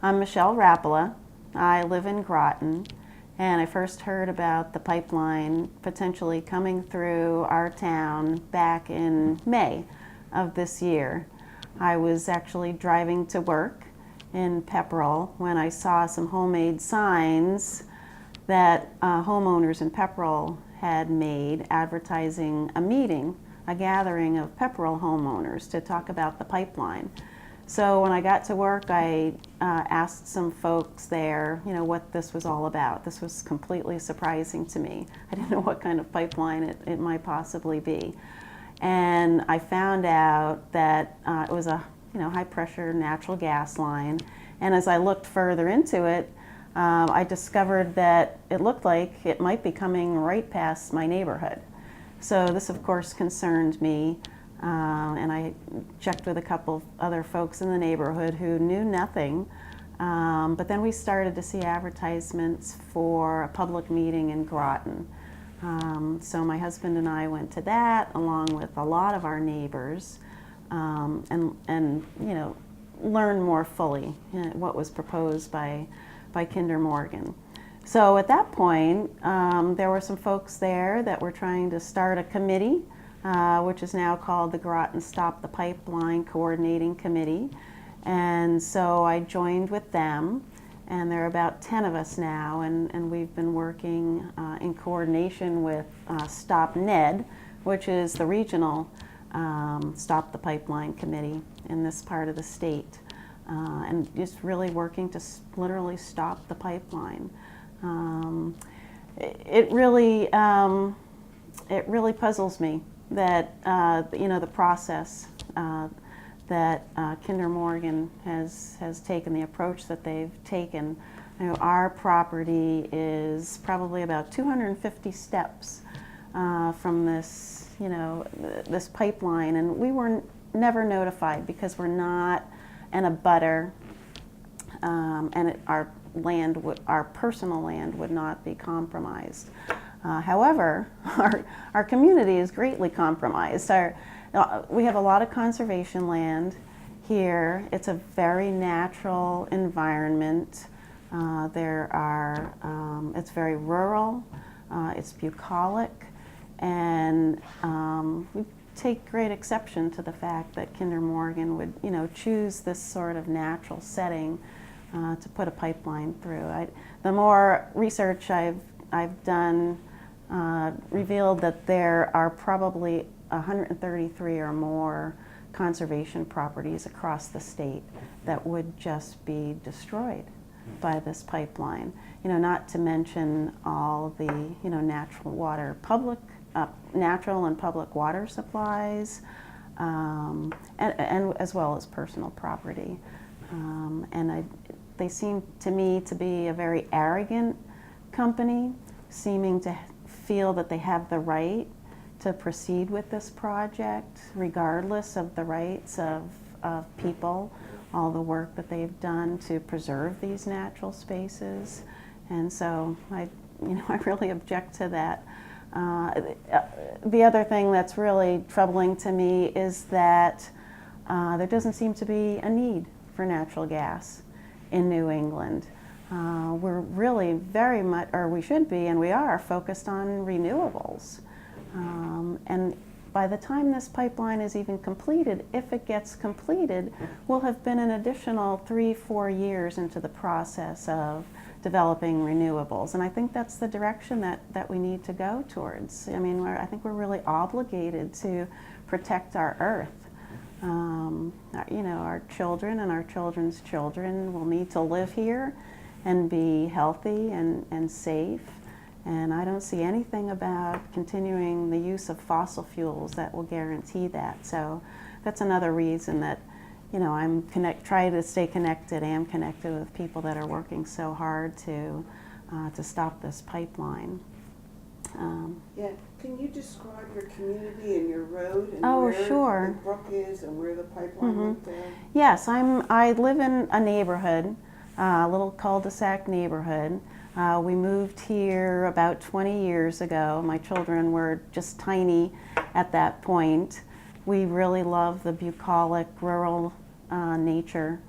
I'm Michele Rapala. I live in Groton, and I first heard about the pipeline potentially coming through our town back in May of this year. I was actually driving to work in Pepperell when I saw some homemade signs that homeowners in Pepperell had made advertising a meeting, a gathering of Pepperell homeowners to talk about the pipeline. So when I got to work, I asked some folks there, what this was all about. This was completely surprising to me. I didn't know what kind of pipeline it might possibly be. And I found out that it was a high pressure natural gas line. And as I looked further into it, I discovered that it looked like it might be coming right past my neighborhood. So this, of course, concerned me, and I checked with a couple of other folks in the neighborhood who knew nothing. But then we started to see advertisements for a public meeting in Groton. So my husband and I went to that, along with a lot of our neighbors, and learn more fully what was proposed by Kinder Morgan. So at that point, there were some folks there that were trying to start a committee, which is now called the Groton Stop the Pipeline Coordinating Committee. And so I joined with them, and there are about 10 of us now, and we've been working in coordination with Stop NED, which is the regional Stop the Pipeline Committee in this part of the state. And just really working to literally stop the pipeline. It really puzzles me that the process that Kinder Morgan has taken, the approach that they've taken. Our property is probably about 250 steps from this this pipeline, and we were never notified because we're not an abutter, and our personal land would not be compromised. However, our community is greatly compromised. We have a lot of conservation land here. It's a very natural environment. It's very rural. It's bucolic, and we take great exception to the fact that Kinder Morgan would, choose this sort of natural setting to put a pipeline through. The more research I've done revealed that there are probably 133 or more conservation properties across the state that would just be destroyed by this pipeline. Not to mention all the natural and public water supplies, and as well as personal property. They seem to me to be a very arrogant company, seeming to feel that they have the right to proceed with this project, regardless of the rights of people, all the work that they've done to preserve these natural spaces. And so I really object to that. The other thing that's really troubling to me is that there doesn't seem to be a need for natural gas in New England. We're really very much, or we should be, and we are, focused on renewables. And by the time this pipeline is even completed, if it gets completed, we'll have been an additional 3-4 years into the process of developing renewables. And I think that's the direction that we need to go towards. I think we're really obligated to protect our earth. Our children and our children's children will need to live here and be healthy and safe. And I don't see anything about continuing the use of fossil fuels that will guarantee that. So that's another reason that I'm trying to stay connected, am connected with people that are working so hard to stop this pipeline. Can you describe your community and your road and where the brook is and where the pipeline went down? Yes, I live in a neighborhood, a little cul-de-sac neighborhood. We moved here about 20 years ago. My children were just tiny at that point. We really love the bucolic rural nature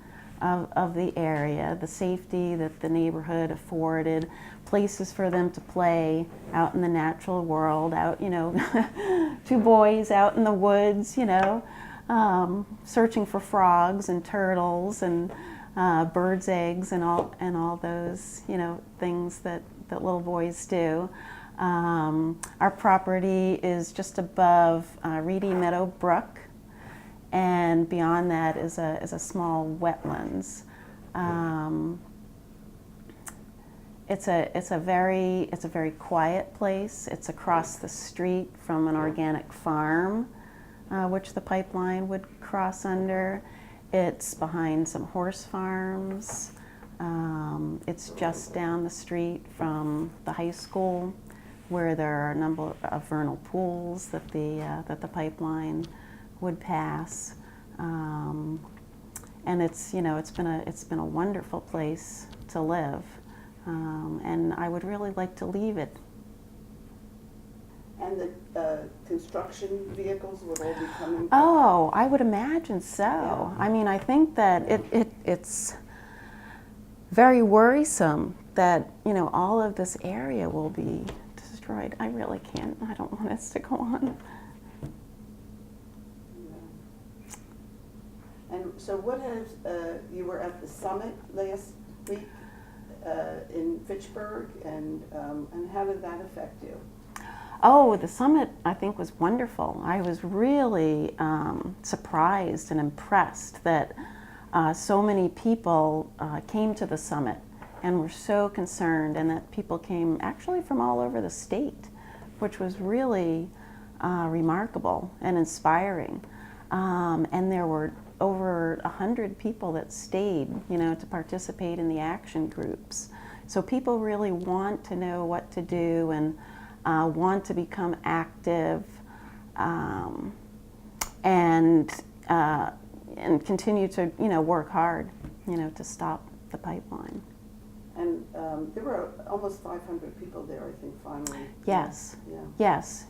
of the area, the safety that the neighborhood afforded, places for them to play out in the natural world, out, you know, two boys out in the woods, you know, searching for frogs and turtles and birds' eggs and all those, you know, things that little boys do. Our property is just above Reedy Meadow Brook, and beyond that is a small wetlands. It's a very quiet place. It's across the street from an organic farm, which the pipeline would cross under. It's behind some horse farms. It's just down the street from the high school, where there are a number of vernal pools that the pipeline would pass. And it's, you know, it's been a wonderful place to live, and I would really like to leave it. And the construction vehicles would all be coming? Oh, I would imagine so. Yeah. I mean, I think that it's very worrisome that, you know, all of this area will be destroyed. I really can't. I don't want this to go on. And so what has, you were at the summit last week in Fitchburg, and how did that affect you? Oh, the summit, I think, was wonderful. I was really surprised and impressed that so many people came to the summit and were so concerned, and that people came actually from all over the state, which was really remarkable and inspiring. And there were over 100 people that stayed, you know, to participate in the action groups. So people really want to know what to do and want to become active, and continue to, you know, work hard, you know, to stop the pipeline. And there were almost 500 people there, I think, finally. Yes. Yeah. Yes.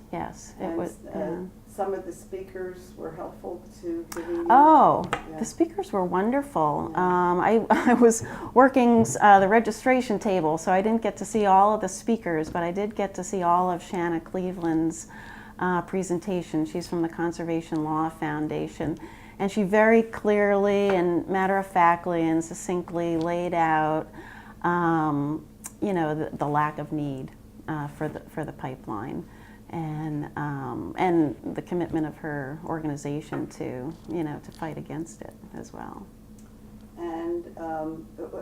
It And was. some of the speakers were helpful to giving you. Oh, Yeah. the speakers were wonderful. Yeah. I was working the registration table, so I didn't get to see all of the speakers, but I did get to see all of Shanna Cleveland's presentation. She's from the Conservation Law Foundation, and she very clearly and matter-of-factly and succinctly laid out, you know, the lack of need for the pipeline. And the commitment of her organization to, you know, to fight against it as well. And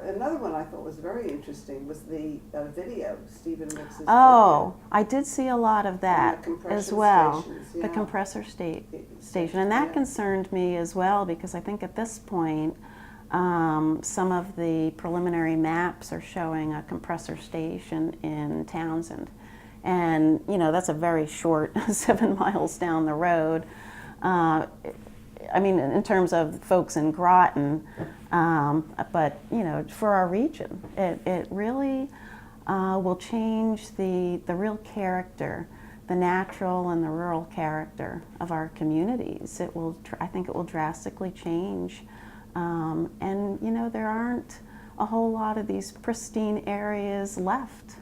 another one I thought was very interesting was the video, Stephen Mix's Oh, I did see a lot of that the compression as well. stations, The yeah. compressor station, and that Yeah. concerned me as well, because I think at this point some of the preliminary maps are showing a compressor station in Townsend. And, you know, that's a very short 7 miles down the road. I mean, in terms of folks in Groton, but, you know, for our region, it really will change the real character, the natural and the rural character of our communities. It will, I think it will drastically change. And, you know, there aren't a whole lot of these pristine areas left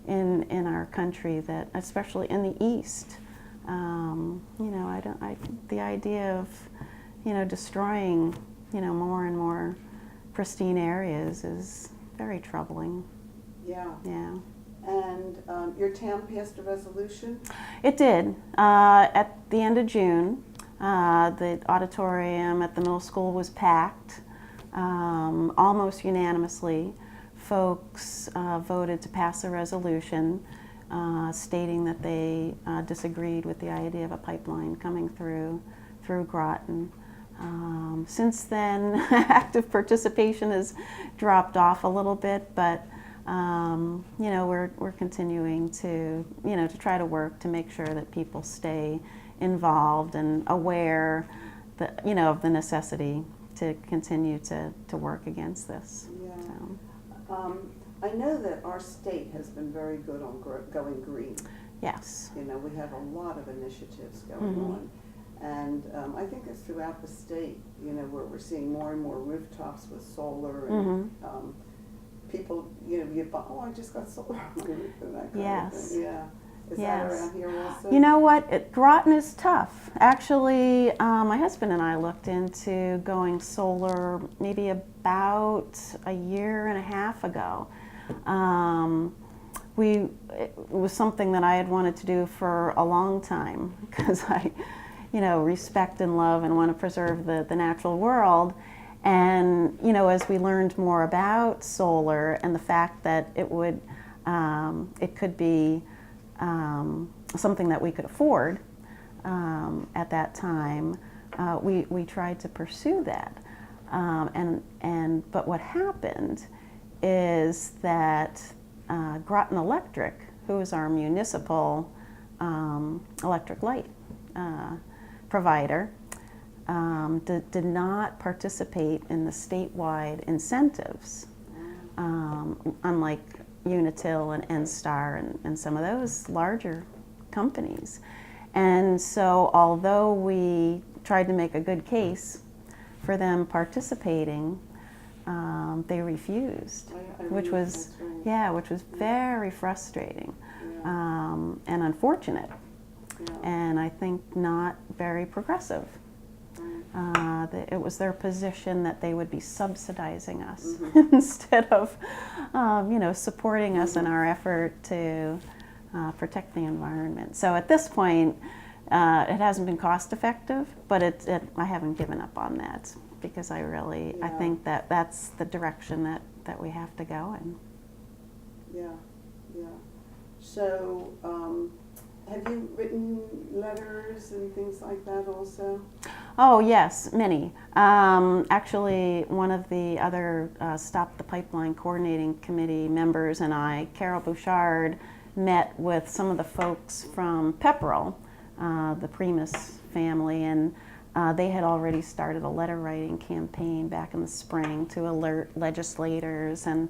in our country, that, especially in the East. You know, the idea of, you know, destroying, you know, more and more pristine areas is very troubling. Yeah. Yeah. And your town passed a resolution? It did. At the end of June, the auditorium at the middle school was packed, almost unanimously. Folks voted to pass a resolution stating that they disagreed with the idea of a pipeline coming through Groton. Since then, active participation has dropped off a little bit, but you know, we're continuing to, you know, to try to work to make sure that people stay involved and aware that, you know, of the necessity to continue to work against this. Yeah. So. I know that our state has been very good on going green. Yes. You know, we have a lot of initiatives going Mhm. on. And I think it's throughout the state, you know, where we're seeing more and more rooftops with solar and people, you know, oh, I just got solar on my roof and that kind of thing. Yeah. Is that around here also? You know what? Groton is tough. Actually, my husband and I looked into going solar maybe about a year and a half ago. It was something that I had wanted to do for a long time because I, you know, respect and love and want to preserve the natural world. And, you know, as we learned more about solar and the fact that it would, it could be something that we could afford at that time, we tried to pursue that. But what happened is that Groton Electric, who is our municipal electric light provider, did not participate in the statewide incentives, unlike Unitil and N-Star and some of those larger companies. And so although we tried to make a good case for them participating, they refused, which was very frustrating and unfortunate, and I think not very progressive. It was their position that they would be subsidizing us instead of, you know, supporting us in our effort to protect the environment. So at this point, it hasn't been cost effective, but I haven't given up on that because I think that that's the direction that we have to go in. Yeah. So, have you written letters and things like that also? Oh, yes, many. Actually, one of the other Stop the Pipeline Coordinating Committee members and I, Carol Bouchard, met with some of the folks from Pepperell, the Primus family, and they had already started a letter writing campaign back in the spring to alert legislators and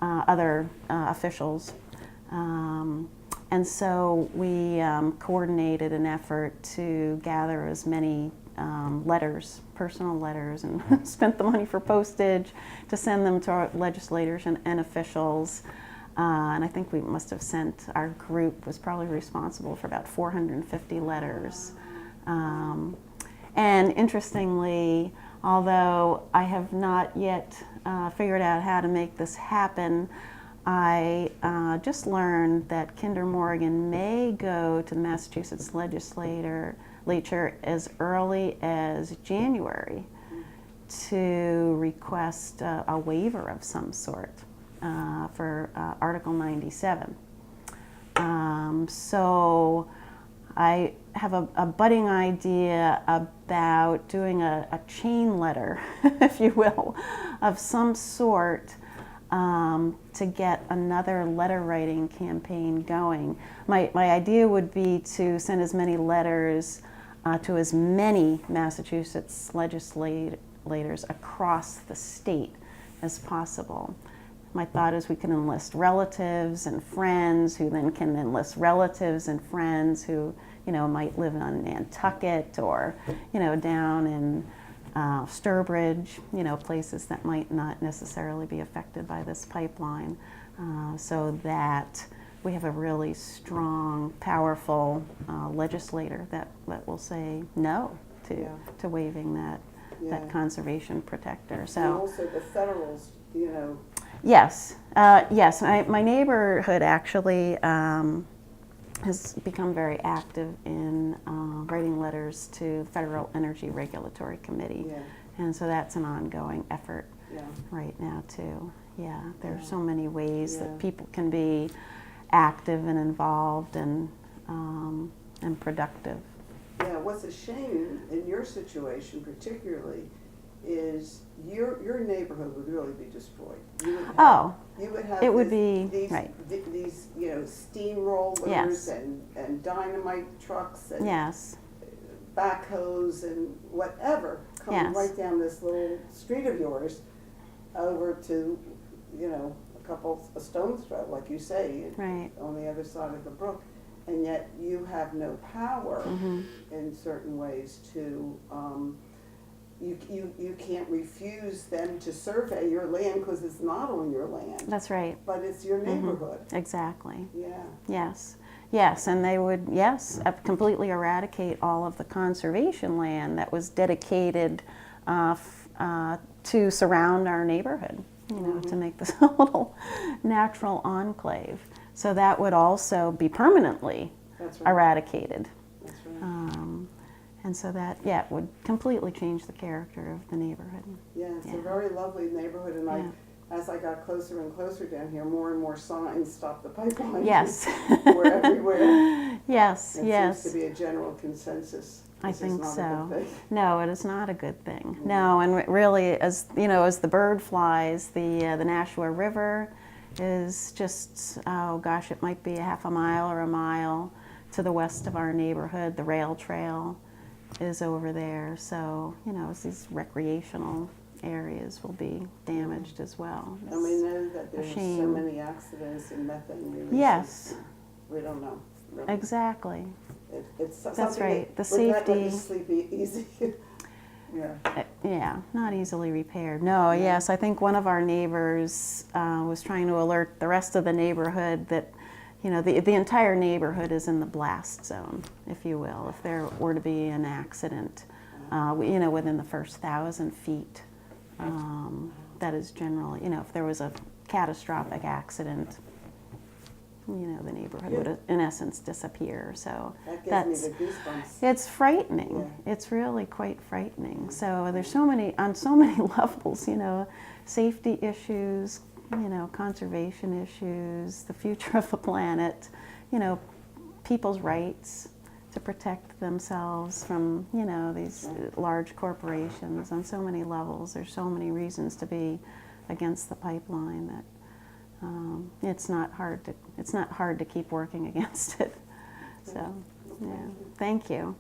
other officials. And so we coordinated an effort to gather as many letters, personal letters, and spent the money for postage to send them to our legislators and officials. And I think we must have sent, our group was probably responsible for about 450 letters. And interestingly, although I have not yet figured out how to make this happen, I just learned that Kinder Morgan may go to the Massachusetts legislature as early as January to request a waiver of some sort for Article 97. So I have a budding idea about doing a chain letter, if you will, of some sort to get another letter writing campaign going. My idea would be to send as many letters to as many Massachusetts legislators across the state as possible. My thought is we can enlist relatives and friends who then can enlist relatives and friends who, you know, might live on Nantucket or, you know, down in Sturbridge, you know, places that might not necessarily be affected by this pipeline, so that we have a really strong, powerful legislator that will say no to waiving that conservation protector. So and also the federals, you know. Yes, yes. My neighborhood actually has become very active in writing letters to the Federal Energy Regulatory Committee, and so that's an ongoing effort right now too. Yeah, there's so many ways that people can be active and involved and productive. Yeah, what's a shame in your situation particularly is your neighborhood would really be destroyed. You would have these you know, steamrollers and dynamite trucks and backhoes and whatever coming right down this little street of yours over to, you know, a stone's throw, like you say, on the other side of the brook. and yet you have no power in certain ways to, you can't refuse them to survey your land because it's not on your land. That's right. But it's your neighborhood. Exactly. Yeah. Yes. Yes, and they would, completely eradicate all of the conservation land that was dedicated to surround our neighborhood, to make this a little natural enclave. So that would also be permanently eradicated. That's right. And so that, would completely change the character of the neighborhood. Yeah, it's a very lovely neighborhood, and as I got closer and closer down here, more and more signs stop the pipeline. Yes. We're everywhere. Yes, It seems to be a general consensus. I think not so. a good thing. No, it is not a good thing. No, and really, as as the bird flies, the Nashua River is just, it might be a half a mile or a mile to the west of our neighborhood. The rail trail is over there, so these recreational areas will be damaged as well. And we know that there's so many accidents and methane releases. Yes. We don't know. Really. Exactly. It's That's right. The would not let safety. you sleep easy. Yeah, not easily repaired. No, yes, I think one of our neighbors was trying to alert the rest of the neighborhood that, the entire neighborhood is in the blast zone, if you will, if there were to be an accident, within the first 1,000 feet. That is generally, if there was a catastrophic accident, the neighborhood would, in essence, disappear. So that gives me the goosebumps. It's frightening. Yeah. It's really quite frightening. So there's on so many levels, safety issues, conservation issues, the future of the planet, people's rights to protect themselves from, these large corporations on so many levels. There's so many reasons to be against the pipeline that it's not hard to keep working against it. So, yeah. Thank you.